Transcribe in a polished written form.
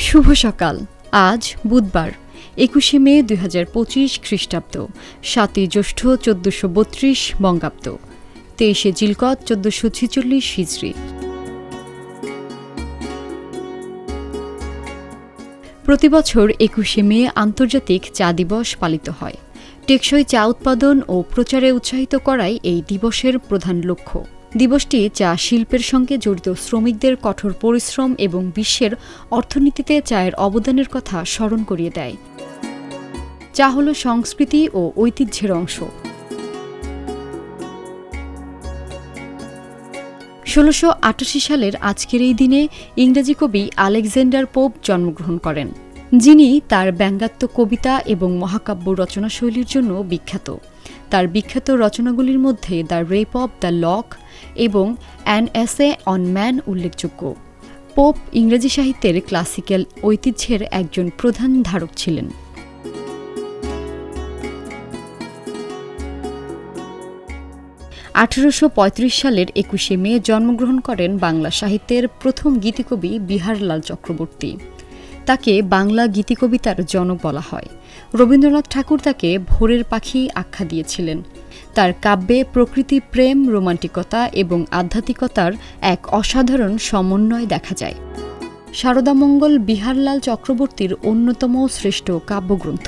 শুভ সকাল। আজ বুধবার ২১শে মে ২০২৫ খ্রিস্টাব্দ, ৭ই জ্যৈষ্ঠ ১৪৩২ বঙ্গাব্দ, ২৩শে জিলকদ ১৪৪৬ হিজরি। প্রতিবছর ২১শে মে আন্তর্জাতিক চা দিবস পালিত হয়। টেকসই চা উৎপাদন ও প্রচারে উৎসাহিত করাই এই দিবসের প্রধান লক্ষ্য। দিবসটি চা শিল্পের সঙ্গে জড়িত শ্রমিকদের কঠোর পরিশ্রম এবং বিশ্বের অর্থনীতিতে চায়ের অবদানের কথা স্মরণ করিয়ে দেয়। চা হল সংস্কৃতি ও ঐতিহ্যের অংশ। ১৬৮৮ সালের আজকের এই দিনে ইংরেজি কবি আলেকজান্ডার পোপ জন্মগ্রহণ করেন, যিনি তার ব্যঙ্গাত্মক কবিতা এবং মহাকাব্য রচনাশৈলীর জন্য বিখ্যাত। তার বিখ্যাত রচনাগুলির মধ্যে the rape of the lock এবং অ্যান এসে অন ম্যান উল্লেখযোগ্য। পোপ ইংরেজি সাহিত্যের ক্লাসিক্যাল ঐতিহ্যের একজন প্রধান ধারক ছিলেন। সালের ২১শে মে জন্মগ্রহণ করেন বাংলা সাহিত্যের প্রথম গীতিকবি বিহারলাল চক্রবর্তী। তাকে বাংলা গীতিকবিতার জনক বলা হয়। রবীন্দ্রনাথ ঠাকুর তাকে ভোরের পাখি আখ্যা দিয়েছিলেন। তার কাব্যে প্রকৃতি প্রেম, রোমান্টিকতা এবং আধ্যাত্মিকতার এক অসাধারণ সমন্বয় দেখা যায়। শারদামঙ্গল বিহারলাল চক্রবর্তীর অন্যতম শ্রেষ্ঠ কাব্যগ্রন্থ।